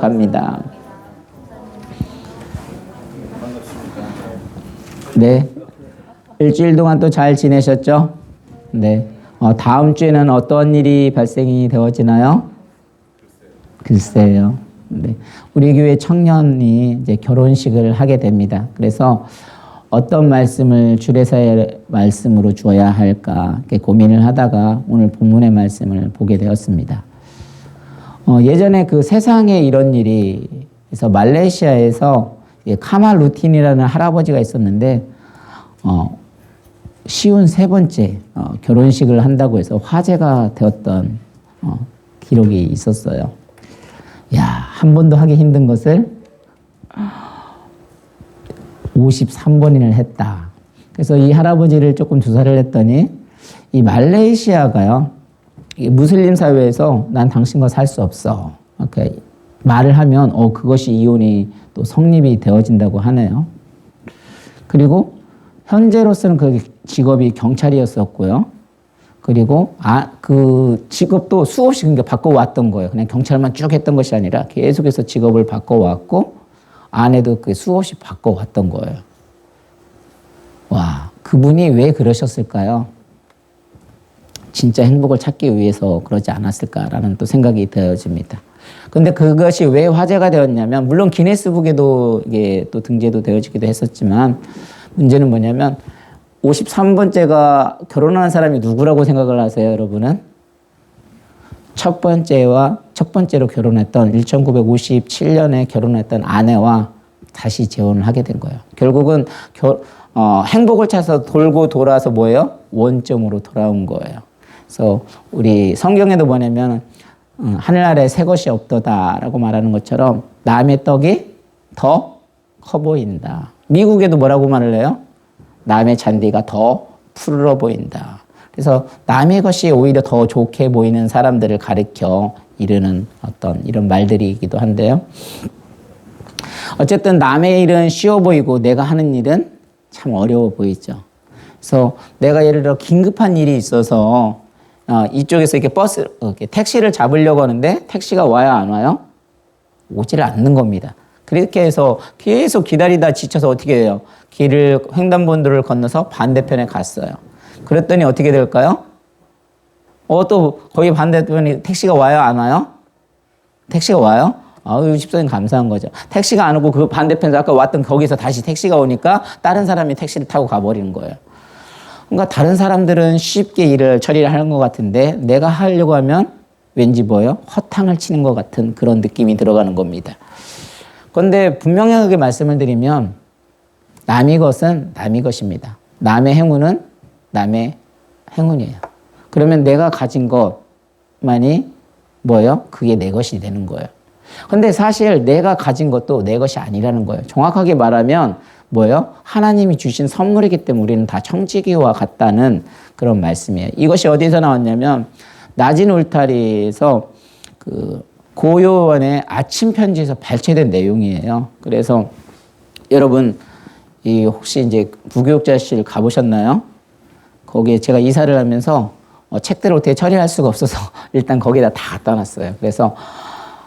합니다. 네. 일주일 동안 또 잘 지내셨죠? 네. 다음 주에는 어떤 일이 발생이 되어지나요? 글쎄요. 네. 우리 교회 청년이 이제 결혼식을 하게 됩니다. 그래서 어떤 말씀을 주례사의 말씀으로 주어야 할까 이렇게 고민을 하다가 오늘 본문의 말씀을 보게 되었습니다. 예전에 그 세상에 이런 일이 그래서 말레이시아에서 카말 루틴이라는 할아버지가 있었는데 쉬운 세 번째 결혼식을 한다고 해서 화제가 되었던 기록이 있었어요. 야, 한 번도 하기 힘든 것을 53번이나 했다. 그래서 이 할아버지를 조금 조사를 했더니 이 말레이시아가요, 무슬림 사회에서 난 당신과 살 수 없어. 이렇게 말을 하면 그것이 이혼이 또 성립이 되어진다고 하네요. 그리고 현재로서는 그 직업이 경찰이었었고요. 그리고 그 직업도 수없이 그러니까 바꿔왔던 거예요. 그냥 경찰만 쭉 했던 것이 아니라 계속해서 직업을 바꿔왔고 아내도 그 수없이 바꿔왔던 거예요. 와, 그분이 왜 그러셨을까요? 진짜 행복을 찾기 위해서 그러지 않았을까라는 또 생각이 되어집니다. 근데 그것이 왜 화제가 되었냐면, 물론 기네스북에도 이게 또 등재도 되어지기도 했었지만, 문제는 뭐냐면, 53번째가 결혼한 사람이 누구라고 생각을 하세요, 여러분은? 첫 번째로 결혼했던 1957년에 결혼했던 아내와 다시 재혼을 하게 된 거예요. 결국은 행복을 찾아서 돌고 돌아서 뭐예요? 원점으로 돌아온 거예요. 그래서 우리 성경에도 뭐냐면 하늘 아래 새 것이 없도다라고 말하는 것처럼 남의 떡이 더 커 보인다. 미국에도 뭐라고 말을 해요? 남의 잔디가 더 푸르러 보인다. 그래서 남의 것이 오히려 더 좋게 보이는 사람들을 가리켜 이르는 어떤 이런 말들이기도 한데요. 어쨌든 남의 일은 쉬워 보이고 내가 하는 일은 참 어려워 보이죠. 그래서 내가 예를 들어 긴급한 일이 있어서 이쪽에서 이렇게 택시를 잡으려고 하는데 택시가 와요, 안 와요? 오지를 않는 겁니다. 그렇게 해서 계속 기다리다 지쳐서 어떻게 해요? 횡단보도를 건너서 반대편에 갔어요. 그랬더니 어떻게 될까요? 또 거기 반대편에 택시가 와요, 안 와요? 택시가 와요? 아유, 집사님 감사한 거죠. 택시가 안 오고 그 반대편에서 아까 왔던 거기서 다시 택시가 오니까 다른 사람이 택시를 타고 가버리는 거예요. 그러니까 다른 사람들은 쉽게 일을 처리를 하는 것 같은데 내가 하려고 하면 왠지 뭐예요? 허탕을 치는 것 같은 그런 느낌이 들어가는 겁니다. 그런데 분명하게 말씀을 드리면 남의 것은 남의 것입니다. 남의 행운은 남의 행운이에요. 그러면 내가 가진 것만이 뭐예요? 그게 내 것이 되는 거예요. 근데 사실 내가 가진 것도 내 것이 아니라는 거예요. 정확하게 말하면 뭐예요? 하나님이 주신 선물이기 때문에 우리는 다 청지기와 같다는 그런 말씀이에요. 이것이 어디서 나왔냐면 낮은 울타리에서 그 고요원의 아침 편지에서 발췌된 내용이에요. 그래서 여러분 혹시 이제 부교육자실 가보셨나요? 거기에 제가 이사를 하면서 책들을 어떻게 처리할 수가 없어서 일단 거기다 다 갖다 놨어요. 그래서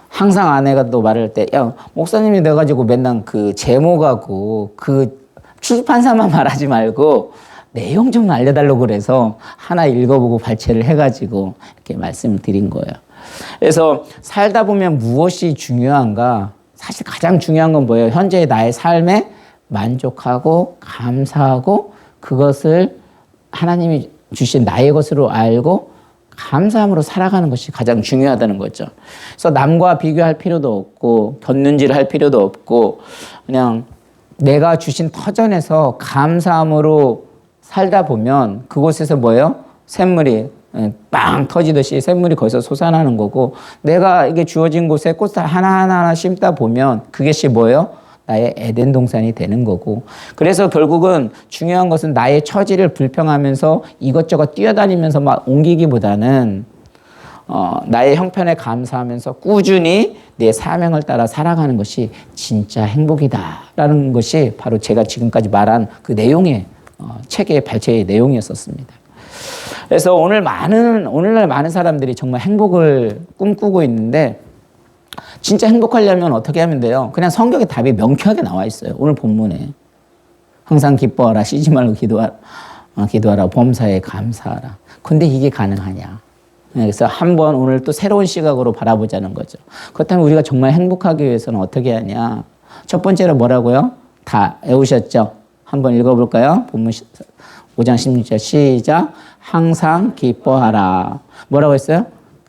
항상 아내가 또 말할 때, 야, 목사님이 돼가지고 맨날 그 제목하고 그 출판사만 말하지 말고 내용 좀 알려달라고 그래서 하나 읽어보고 발췌를 해가지고 이렇게 말씀을 드린 거예요. 그래서 살다 보면 무엇이 중요한가? 사실 가장 중요한 건 뭐예요? 현재의 나의 삶에 만족하고 감사하고 그것을 하나님이 주신 나의 것으로 알고 감사함으로 살아가는 것이 가장 중요하다는 거죠. 그래서 남과 비교할 필요도 없고 곁눈질을 할 필요도 없고 그냥 내가 주신 터전에서 감사함으로 살다 보면 그곳에서 뭐예요? 샘물이 빵 터지듯이 샘물이 거기서 솟아나는 거고 내가 이게 주어진 곳에 꽃을 하나하나 심다 보면 그것이 뭐예요? 나의 에덴 동산이 되는 거고 그래서 결국은 중요한 것은 나의 처지를 불평하면서 이것저것 뛰어다니면서 막 옮기기보다는 나의 형편에 감사하면서 꾸준히 내 사명을 따라 살아가는 것이 진짜 행복이다라는 것이 바로 제가 지금까지 말한 그 내용의 책의 발췌의 내용이었었습니다. 그래서 오늘날 많은 사람들이 정말 행복을 꿈꾸고 있는데 진짜 행복하려면 어떻게 하면 돼요? 그냥 성경에 답이 명쾌하게 나와 있어요. 오늘 본문에. 항상 기뻐하라, 쉬지 말고 기도하라, 범사에 감사하라. 근데 이게 가능하냐? 그래서 한번 오늘 또 새로운 시각으로 바라보자는 거죠. 그렇다면 우리가 정말 행복하기 위해서는 어떻게 하냐? 첫 번째로 뭐라고요? 다 외우셨죠? 한번 읽어볼까요? 본문 5장 16절 시작. 항상 기뻐하라. 뭐라고 했어요?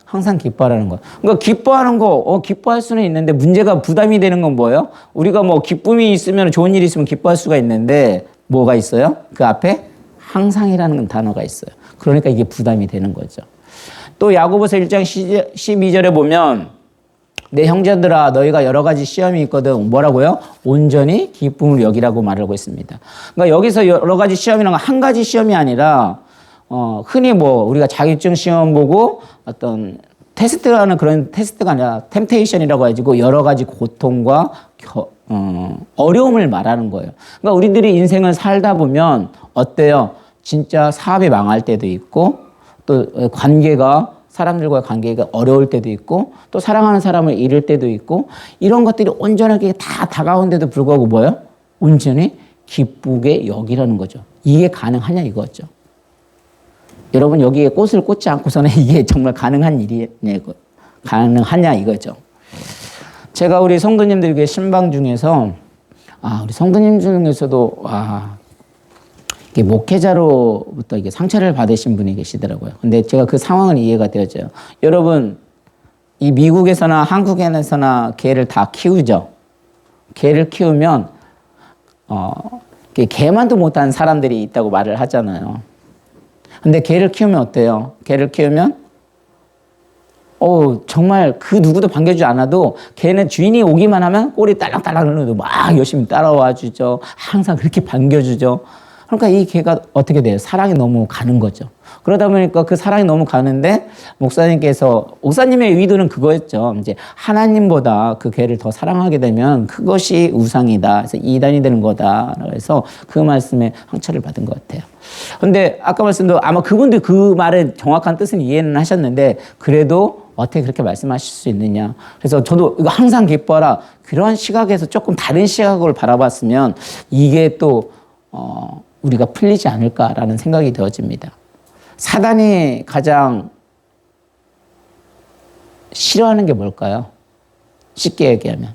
항상 기뻐하라는 거. 그러니까 기뻐하는 거, 기뻐할 수는 있는데 문제가 부담이 되는 건 뭐예요? 우리가 뭐 기쁨이 있으면 좋은 일이 있으면 기뻐할 수가 있는데 뭐가 있어요? 그 앞에 항상이라는 단어가 있어요. 그러니까 이게 부담이 되는 거죠. 또 야고보서 1장 12절에 보면 내 형제들아 너희가 여러 가지 시험이 있거든 뭐라고요? 온전히 기쁨을 여기라고 말하고 있습니다. 그러니까 여기서 여러 가지 시험이라는 건 한 가지 시험이 아니라 흔히 뭐 우리가 자격증 시험 보고 어떤 테스트라는 그런 테스트가 아니라 템테이션이라고 해가지고 여러 가지 고통과 어려움을 말하는 거예요. 그러니까 우리들이 인생을 살다 보면 어때요? 진짜 사업이 망할 때도 있고 또 관계가 사람들과의 관계가 어려울 때도 있고 또 사랑하는 사람을 잃을 때도 있고 이런 것들이 온전하게 다 다가온데도 불구하고 뭐예요? 온전히 기쁘게 여기라는 거죠. 이게 가능하냐 이거죠. 여러분 여기에 꽃을 꽂지 않고서는 이게 정말 가능한 일이냐 가능하냐 이거죠. 제가 우리 성도님들에게 신방 중에서 우리 성도님 중에서도 이게 목회자로부터 이게 상처를 받으신 분이 계시더라고요. 근데 제가 그 상황은 이해가 되어져요. 여러분 이 미국에서나 한국에서나 개를 다 키우죠. 개를 키우면 개만도 못한 사람들이 있다고 말을 하잖아요. 근데 개를 키우면 어때요? 개를 키우면 정말 그 누구도 반겨주지 않아도 걔는 주인이 오기만 하면 꼬리 딸랑딸랑 흘러도 막 열심히 따라와 주죠. 항상 그렇게 반겨주죠. 그러니까 이 개가 어떻게 돼요? 사랑이 너무 가는 거죠. 그러다 보니까 그 사랑이 너무 가는데 목사님의 의도는 그거였죠. 이제 하나님보다 그 개를 더 사랑하게 되면 그것이 우상이다. 그래서 이단이 되는 거다. 그래서 그 말씀에 상처를 받은 것 같아요. 근데 아까 말씀도 아마 그분도 그 말의 정확한 뜻은 이해는 하셨는데 그래도 어떻게 그렇게 말씀하실 수 있느냐. 그래서 저도 이거 항상 기뻐하라. 그런 시각에서 조금 다른 시각을 바라봤으면 이게 또 우리가 풀리지 않을까라는 생각이 되어집니다. 사단이 가장 싫어하는 게 뭘까요? 쉽게 얘기하면.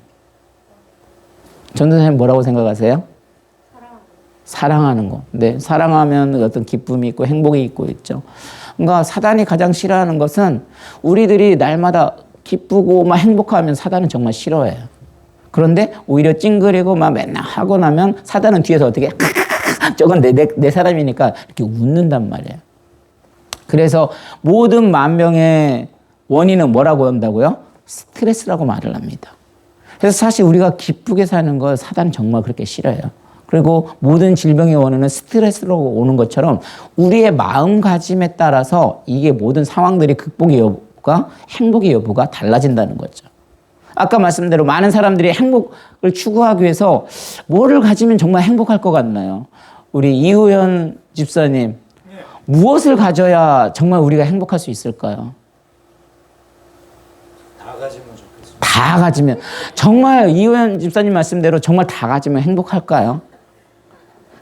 전도사님 뭐라고 생각하세요? 사랑하는 거. 네, 사랑하면 어떤 기쁨이 있고 행복이 있고 있죠. 그러니까 사단이 가장 싫어하는 것은 우리들이 날마다 기쁘고 막 행복하면 사단은 정말 싫어해요. 그런데 오히려 찡그리고 막 맨날 하고 나면 사단은 뒤에서 어떻게 저건 내 사람이니까 이렇게 웃는단 말이에요. 그래서 모든 만병의 원인은 뭐라고 한다고요? 스트레스라고 말을 합니다. 그래서 사실 우리가 기쁘게 사는 걸 사단은 정말 그렇게 싫어해요. 그리고 모든 질병의 원인은 스트레스로 오는 것처럼 우리의 마음가짐에 따라서 이게 모든 상황들이 극복의 여부가 행복의 여부가 달라진다는 거죠. 아까 말씀대로 많은 사람들이 행복을 추구하기 위해서 뭐를 가지면 정말 행복할 것 같나요? 우리 이우연 집사님, 무엇을 가져야 정말 우리가 행복할 수 있을까요? 다 가지면 좋겠습니다. 다 가지면. 정말 이우연 집사님 말씀대로 정말 다 가지면 행복할까요?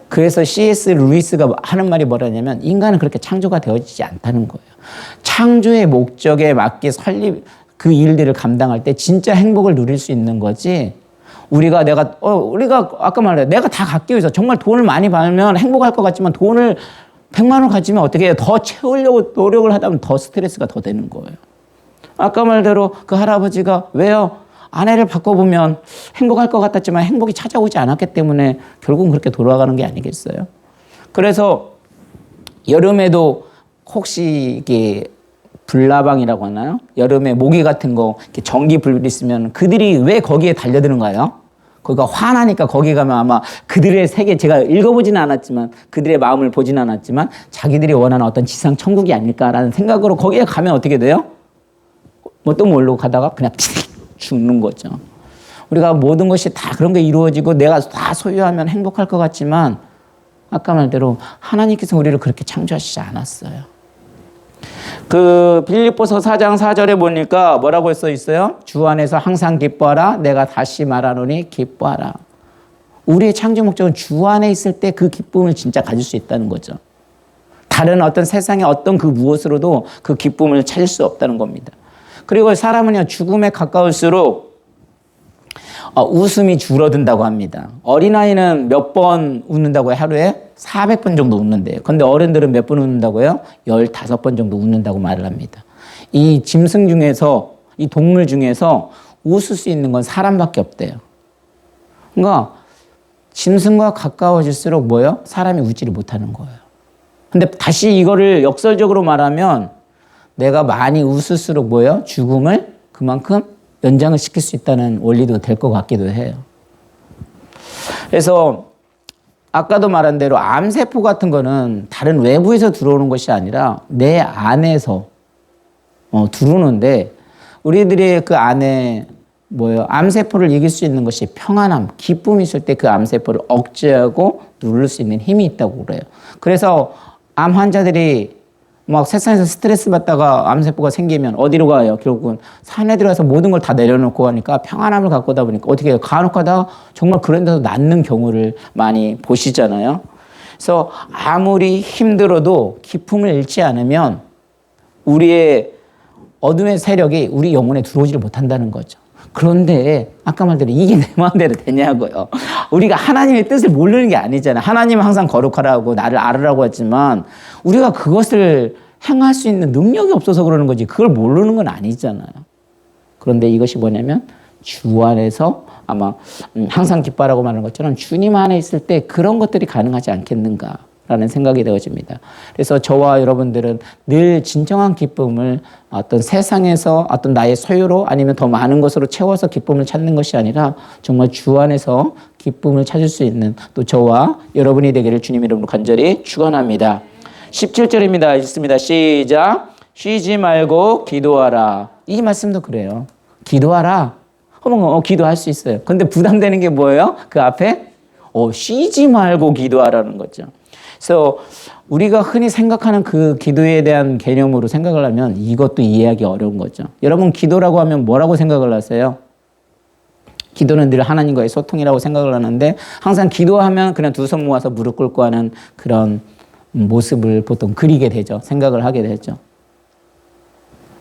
그래서 C.S. 루이스가 하는 말이 뭐라냐면 인간은 그렇게 창조가 되어지지 않다는 거예요. 창조의 목적에 맞게 설립 그 일들을 감당할 때 진짜 행복을 누릴 수 있는 거지. 우리가 아까 말해 내가 다 갖기 위해서 정말 돈을 많이 벌면 행복할 것 같지만 돈을 100만 원 가지면 어떻게 해요? 더 채우려고 노력을 하다 보면 더 스트레스가 더 되는 거예요. 아까 말대로 그 할아버지가 왜요? 아내를 바꿔보면 행복할 것 같았지만 행복이 찾아오지 않았기 때문에 결국은 그렇게 돌아가는 게 아니겠어요? 그래서 여름에도 혹시 이게 불나방이라고 하나요? 여름에 모기 같은 거 이렇게 전기 불 있으면 그들이 왜 거기에 달려드는가요? 거기가 화나니까 거기 가면 아마 그들의 세계, 제가 읽어보지는 않았지만 그들의 마음을 보지는 않았지만 자기들이 원하는 어떤 지상 천국이 아닐까라는 생각으로 거기에 가면 어떻게 돼요? 뭐 또 뭘로 가다가 그냥 죽는 거죠. 우리가 모든 것이 다 그런 게 이루어지고 내가 다 소유하면 행복할 것 같지만 아까 말대로 하나님께서 우리를 그렇게 창조하시지 않았어요. 그 빌립보서 4장 4절에 보니까 뭐라고 써 있어요? 주 안에서 항상 기뻐하라. 내가 다시 말하노니 기뻐하라. 우리의 창조 목적은 주 안에 있을 때 그 기쁨을 진짜 가질 수 있다는 거죠. 다른 어떤 세상의 어떤 그 무엇으로도 그 기쁨을 찾을 수 없다는 겁니다. 그리고 사람은요, 죽음에 가까울수록 웃음이 줄어든다고 합니다. 어린아이는 몇 번 웃는다고요? 하루에 400번 정도 웃는데요. 근데 어른들은 몇 번 웃는다고요? 15번 정도 웃는다고 말을 합니다. 이 짐승 중에서, 이 동물 중에서 웃을 수 있는 건 사람밖에 없대요. 그러니까 짐승과 가까워질수록 뭐예요? 사람이 웃지를 못하는 거예요. 근데 다시 이거를 역설적으로 말하면 내가 많이 웃을수록 뭐예요? 죽음을 그만큼 연장을 시킬 수 있다는 원리도 될 것 같기도 해요. 그래서 아까도 말한 대로 암세포 같은 거는 다른 외부에서 들어오는 것이 아니라 내 안에서 들어오는데 우리들이 그 안에 뭐예요? 암세포를 이길 수 있는 것이 평안함, 기쁨이 있을 때 그 암세포를 억제하고 누를 수 있는 힘이 있다고 그래요. 그래서 암 환자들이 막 세상에서 스트레스 받다가 암세포가 생기면 어디로 가요? 결국은 산에 들어가서 모든 걸 다 내려놓고 가니까 평안함을 갖고 오다 보니까 어떻게 해요? 간혹 가다가 정말 그런 데서 낫는 경우를 많이 보시잖아요. 그래서 아무리 힘들어도 기쁨을 잃지 않으면 우리의 어둠의 세력이 우리 영혼에 들어오지를 못한다는 거죠. 그런데 아까 말대로 이게 내 마음대로 되냐고요. 우리가 하나님의 뜻을 모르는 게 아니잖아요. 하나님은 항상 거룩하라고 나를 알으라고 했지만 우리가 그것을 행할 수 있는 능력이 없어서 그러는 거지 그걸 모르는 건 아니잖아요. 그런데 이것이 뭐냐면 주 안에서 아마 항상 기뻐하라고 말하는 것처럼 주님 안에 있을 때 그런 것들이 가능하지 않겠는가 라는 생각이 되어집니다. 그래서 저와 여러분들은 늘 진정한 기쁨을 어떤 세상에서 어떤 나의 소유로 아니면 더 많은 것으로 채워서 기쁨을 찾는 것이 아니라 정말 주 안에서 기쁨을 찾을 수 있는 또 저와 여러분이 되기를 주님 이름으로 간절히 축원합니다. 17절입니다. 읽습니다. 시작. 쉬지 말고 기도하라. 이 말씀도 그래요. 기도하라. 기도할 수 있어요. 근데 부담되는 게 뭐예요? 그 앞에 쉬지 말고 기도하라는 거죠. 그래서 우리가 흔히 생각하는 그 기도에 대한 개념으로 생각을 하면 이것도 이해하기 어려운 거죠. 여러분 기도라고 하면 뭐라고 생각을 하세요? 기도는 늘 하나님과의 소통이라고 생각을 하는데 항상 기도하면 그냥 두 손 모아서 무릎 꿇고 하는 그런 모습을 보통 그리게 되죠. 생각을 하게 되죠.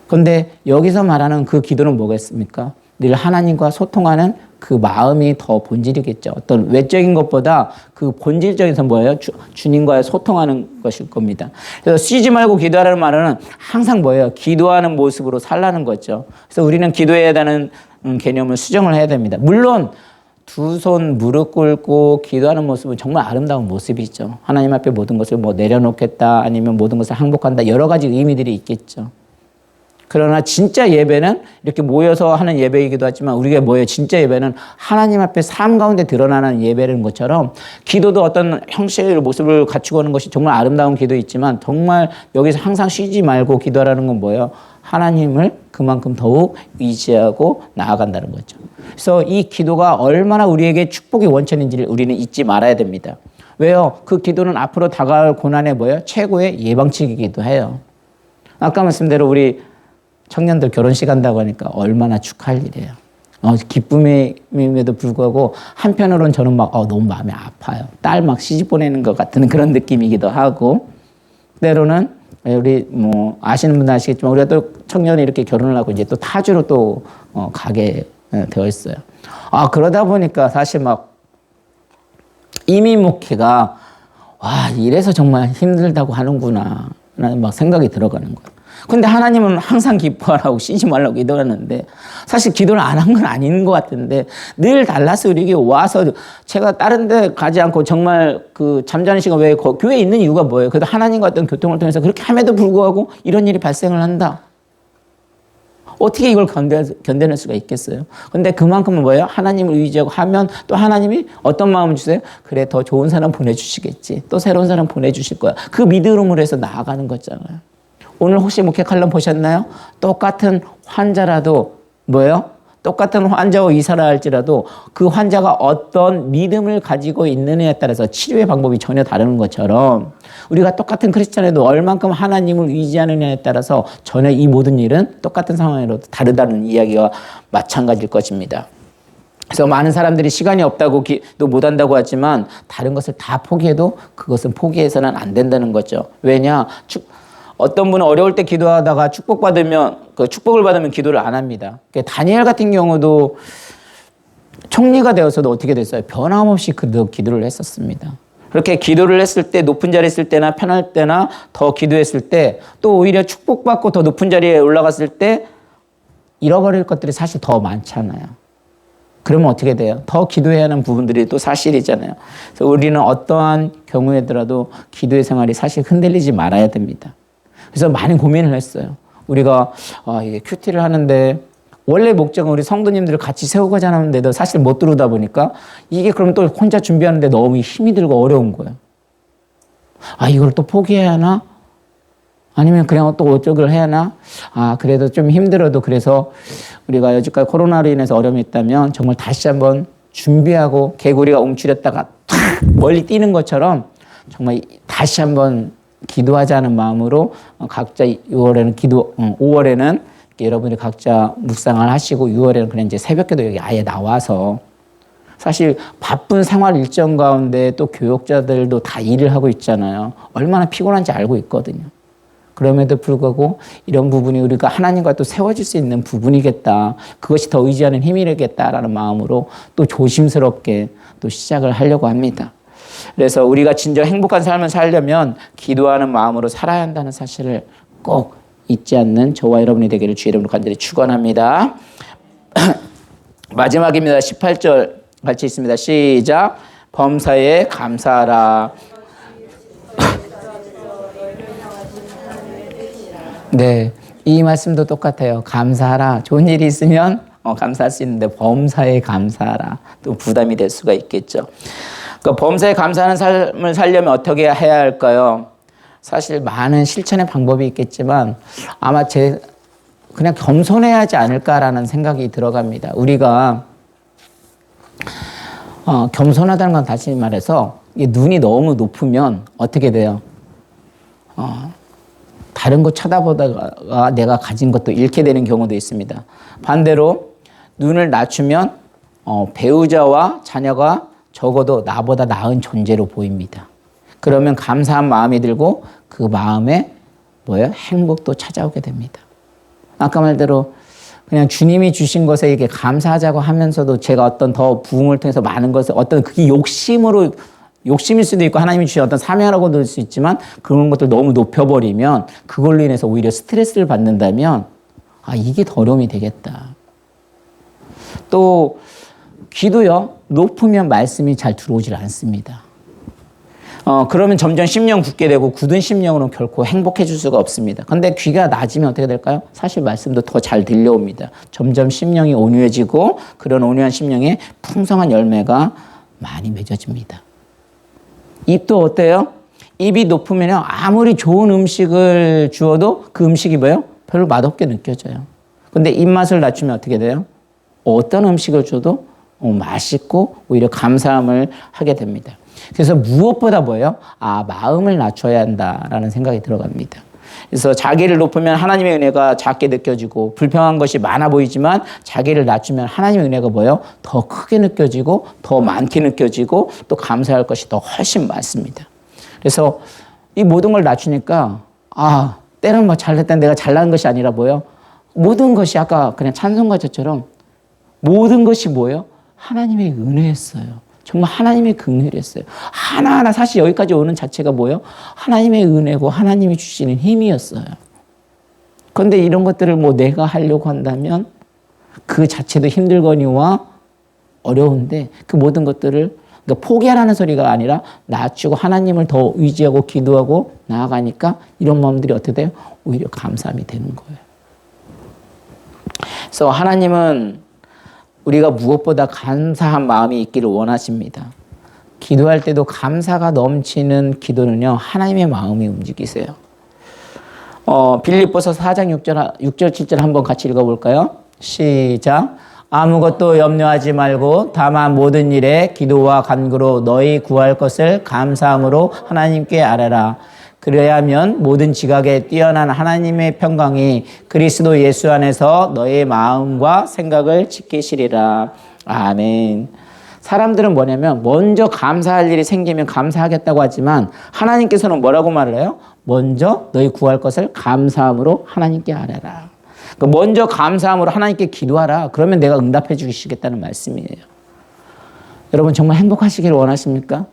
그런데 여기서 말하는 그 기도는 뭐겠습니까? 늘 하나님과 소통하는 그 마음이 더 본질이겠죠. 어떤 외적인 것보다 그 본질적인 뭐예요? 주님과의 소통하는 것일 겁니다. 그래서 쉬지 말고 기도하라는 말은 항상 뭐예요? 기도하는 모습으로 살라는 거죠. 그래서 우리는 기도해야 되는 개념을 수정을 해야 됩니다. 물론 두 손 무릎 꿇고 기도하는 모습은 정말 아름다운 모습이죠. 하나님 앞에 모든 것을 내려놓겠다 아니면 모든 것을 항복한다 여러 가지 의미들이 있겠죠. 그러나 진짜 예배는 이렇게 모여서 하는 예배이기도 하지만 우리가 뭐예요? 진짜 예배는 하나님 앞에 삶 가운데 드러나는 예배인 것처럼 기도도 어떤 형식의 모습을 갖추고 오는 것이 정말 아름다운 기도 있지만 정말 여기서 항상 쉬지 말고 기도하라는 건 뭐예요? 하나님을 그만큼 더욱 의지하고 나아간다는 거죠. 그래서 이 기도가 얼마나 우리에게 축복의 원천인지를 우리는 잊지 말아야 됩니다. 왜요? 그 기도는 앞으로 다가올 고난의 뭐예요? 최고의 예방책이기도 해요. 아까 말씀대로 우리 청년들 결혼식 한다고 하니까 얼마나 축하할 일이에요. 기쁨임에도 불구하고 한편으로는 저는 막 너무 마음이 아파요. 딸 막 시집 보내는 것 같은 그런 느낌이기도 하고 때로는 우리 아시는 분들 아시겠지만 우리가 또 청년이 이렇게 결혼을 하고 이제 또 타주로 또 가게 되어 있어요. 그러다 보니까 사실 막 이민 목회가 이래서 정말 힘들다고 하는구나 라는 막 생각이 들어가는 거예요. 근데 하나님은 항상 기뻐하라고 쉬지 말라고 기도하는데 사실 기도를 안 한 건 아닌 것 같은데 늘 달라스 우리에게 와서 제가 다른 데 가지 않고 정말 그 잠자는 시간 왜 교회에 있는 이유가 뭐예요? 그래도 하나님과 어떤 교통을 통해서 그렇게 함에도 불구하고 이런 일이 발생을 한다. 어떻게 이걸 견뎌낼 수가 있겠어요? 근데 그만큼은 뭐예요? 하나님을 의지하고 하면 또 하나님이 어떤 마음을 주세요? 그래, 더 좋은 사람 보내주시겠지. 또 새로운 사람 보내주실 거야. 그 믿음으로 해서 나아가는 거잖아요. 오늘 혹시 목회 칼럼 보셨나요? 똑같은 환자라도 뭐예요? 똑같은 환자와 의사라 할지라도 그 환자가 어떤 믿음을 가지고 있느냐에 따라서 치료의 방법이 전혀 다른 것처럼 우리가 똑같은 크리스찬에도 얼만큼 하나님을 의지하느냐에 따라서 전혀 이 모든 일은 똑같은 상황으로도 다르다는 이야기가 마찬가지일 것입니다. 그래서 많은 사람들이 시간이 없다고 또 못한다고 하지만 다른 것을 다 포기해도 그것은 포기해서는 안 된다는 거죠. 왜냐? 어떤 분은 어려울 때 기도하다가 축복을 받으면 기도를 안 합니다. 다니엘 같은 경우도 총리가 되어서도 어떻게 됐어요? 변함없이 그도 기도를 했었습니다. 그렇게 기도를 했을 때 높은 자리에 있을 때나 편할 때나 더 기도했을 때 또 오히려 축복받고 더 높은 자리에 올라갔을 때 잃어버릴 것들이 사실 더 많잖아요. 그러면 어떻게 돼요? 더 기도해야 하는 부분들이 또 사실이잖아요. 그래서 우리는 어떠한 경우에더라도 기도의 생활이 사실 흔들리지 말아야 됩니다. 그래서 많은 고민을 했어요. 우리가 이게 큐티를 하는데 원래 목적은 우리 성도님들을 같이 세우고자 하는데도 사실 못 들어오다 보니까 이게 그럼 또 혼자 준비하는데 너무 힘이 들고 어려운 거예요. 이걸 또 포기해야 하나? 아니면 그냥 또 어쩌기를 해야 하나? 그래도 좀 힘들어도 그래서 우리가 여지까지 코로나로 인해서 어려움이 있다면 정말 다시 한번 준비하고 개구리가 움츠렸다가 탁 멀리 뛰는 것처럼 정말 다시 한번 기도하자는 마음으로 각자 5월에는 여러분이 각자 묵상을 하시고 6월에는 그냥 이제 새벽기도 여기 아예 나와서 사실 바쁜 생활 일정 가운데 또 교육자들도 다 일을 하고 있잖아요. 얼마나 피곤한지 알고 있거든요. 그럼에도 불구하고 이런 부분이 우리가 하나님과 또 세워질 수 있는 부분이겠다. 그것이 더 의지하는 힘이 되겠다라는 마음으로 또 조심스럽게 또 시작을 하려고 합니다. 그래서 우리가 진정 행복한 삶을 살려면 기도하는 마음으로 살아야 한다는 사실을 꼭 잊지 않는 저와 여러분이 되기를 주의 이름으로 간절히 축원합니다. 마지막입니다. 18절 같이 있습니다. 시작. 범사에 감사하라. 네, 이 말씀도 똑같아요. 감사하라. 좋은 일이 있으면 감사할 수 있는데 범사에 감사하라. 또 부담이 될 수가 있겠죠. 그 범사에 감사하는 삶을 살려면 어떻게 해야 할까요? 사실 많은 실천의 방법이 있겠지만 아마 그냥 겸손해야 하지 않을까라는 생각이 들어갑니다. 우리가 겸손하다는 건 다시 말해서 눈이 너무 높으면 어떻게 돼요? 다른 거 쳐다보다가 내가 가진 것도 잃게 되는 경우도 있습니다. 반대로 눈을 낮추면 배우자와 자녀가 적어도 나보다 나은 존재로 보입니다. 그러면 감사한 마음이 들고 그 마음에 행복도 찾아오게 됩니다. 아까 말대로 그냥 주님이 주신 것에 이게 감사하자고 하면서도 제가 어떤 더 부흥을 통해서 많은 것을 어떤 그게 욕심일 수도 있고 하나님이 주신 어떤 사명이라고 들 수 있지만 그런 것들 너무 높여버리면 그걸로 인해서 오히려 스트레스를 받는다면 이게 더 어려움이 되겠다. 또 귀도요. 높으면 말씀이 잘 들어오질 않습니다. 그러면 점점 심령 굳게 되고 굳은 심령으로는 결코 행복해질 수가 없습니다. 그런데 귀가 낮으면 어떻게 될까요? 사실 말씀도 더 잘 들려옵니다. 점점 심령이 온유해지고 그런 온유한 심령에 풍성한 열매가 많이 맺어집니다. 입도 어때요? 입이 높으면 아무리 좋은 음식을 주어도 그 음식이 별로 맛없게 느껴져요. 근데 입맛을 낮추면 어떻게 돼요? 어떤 음식을 줘도 맛있고 오히려 감사함을 하게 됩니다. 그래서 무엇보다 마음을 낮춰야 한다라는 생각이 들어갑니다. 그래서 자기를 높으면 하나님의 은혜가 작게 느껴지고 불평한 것이 많아 보이지만 자기를 낮추면 하나님의 은혜가 더 크게 느껴지고 더 많게 느껴지고 또 감사할 것이 더 훨씬 많습니다. 그래서 이 모든 걸 낮추니까 때는 잘했다 내가 잘난 것이 아니라 모든 것이 아까 그냥 찬송가처럼 모든 것이 하나님의 은혜였어요. 정말 하나님의 긍휼이었어요. 하나하나 사실 여기까지 오는 자체가 하나님의 은혜고 하나님이 주시는 힘이었어요. 그런데 이런 것들을 내가 하려고 한다면 그 자체도 힘들거니와 어려운데 그 모든 것들을 포기하라는 소리가 아니라 낮추고 하나님을 더 의지하고 기도하고 나아가니까 이런 마음들이 어떻게 돼요? 오히려 감사함이 되는 거예요. 그래서 하나님은 우리가 무엇보다 감사한 마음이 있기를 원하십니다. 기도할 때도 감사가 넘치는 기도는요, 하나님의 마음이 움직이세요. 빌립보서 4장 6절 7절 한번 같이 읽어볼까요? 시작. 아무것도 염려하지 말고 다만 모든 일에 기도와 간구로 너희 구할 것을 감사함으로 하나님께 아뢰라. 그래야면 모든 지각에 뛰어난 하나님의 평강이 그리스도 예수 안에서 너의 마음과 생각을 지키시리라. 아멘. 사람들은 뭐냐면 먼저 감사할 일이 생기면 감사하겠다고 하지만 하나님께서는 뭐라고 말을 해요? 먼저 너희 구할 것을 감사함으로 하나님께 아뢰라. 먼저 감사함으로 하나님께 기도하라. 그러면 내가 응답해 주시겠다는 말씀이에요. 여러분 정말 행복하시기를 원하십니까?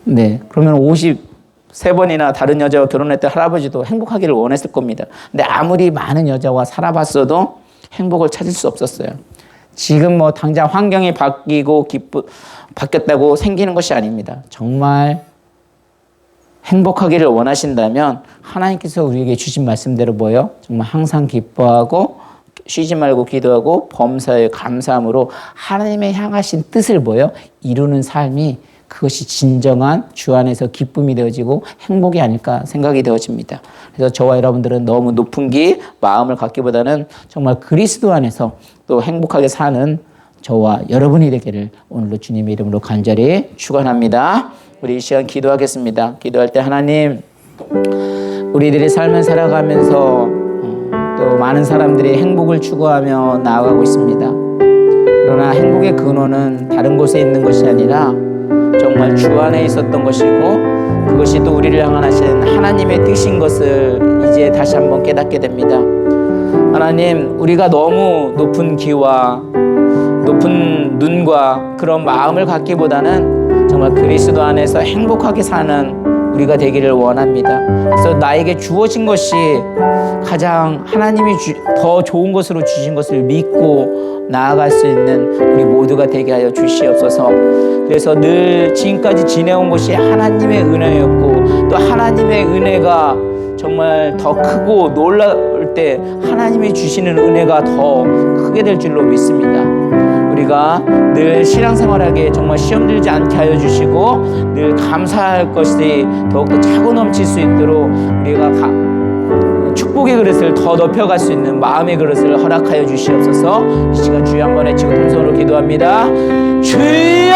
네. 그러면 53번이나 다른 여자와 결혼했던 할아버지도 행복하기를 원했을 겁니다. 근데 아무리 많은 여자와 살아봤어도 행복을 찾을 수 없었어요. 지금 뭐 당장 환경이 바뀌고 바뀌었다고 생기는 것이 아닙니다. 정말 행복하기를 원하신다면 하나님께서 우리에게 주신 말씀대로 뭐예요? 정말 항상 기뻐하고 쉬지 말고 기도하고 범사에 감사함으로 하나님의 향하신 뜻을 뭐예요? 이루는 삶이 그것이 진정한 주 안에서 기쁨이 되어지고 행복이 아닐까 생각이 되어집니다. 그래서 저와 여러분들은 너무 높은 마음을 갖기보다는 정말 그리스도 안에서 또 행복하게 사는 저와 여러분이 되기를 오늘도 주님의 이름으로 간절히 축원합니다. 우리 이 시간 기도하겠습니다. 기도할 때 하나님, 우리들의 삶을 살아가면서 또 많은 사람들이 행복을 추구하며 나아가고 있습니다. 그러나 행복의 근원은 다른 곳에 있는 것이 아니라 정말 주 안에 있었던 것이고 그것이 또 우리를 향하신 하나님의 뜻인 것을 이제 다시 한번 깨닫게 됩니다. 하나님, 우리가 너무 높은 기와 높은 눈과 그런 마음을 갖기보다는 정말 그리스도 안에서 행복하게 사는 우리가 되기를 원합니다. 그래서 나에게 주어진 것이 가장 하나님이 더 좋은 것으로 주신 것을 믿고 나아갈 수 있는 우리 모두가 되게 하여 주시옵소서. 그래서 늘 지금까지 지내온 것이 하나님의 은혜였고 또 하나님의 은혜가 정말 더 크고 놀라울 때 하나님이 주시는 은혜가 더 크게 될 줄로 믿습니다. 우리가 늘 신앙생활하기에 정말 시험 들지 않게 하여 주시고 늘 감사할 것이 더욱더 차고 넘칠 수 있도록 우리가 축복의 그릇을 더 높여갈 수 있는 마음의 그릇을 허락하여 주시옵소서. 이 시간 주여 한번 외치고 통성으로 기도합니다. 주여!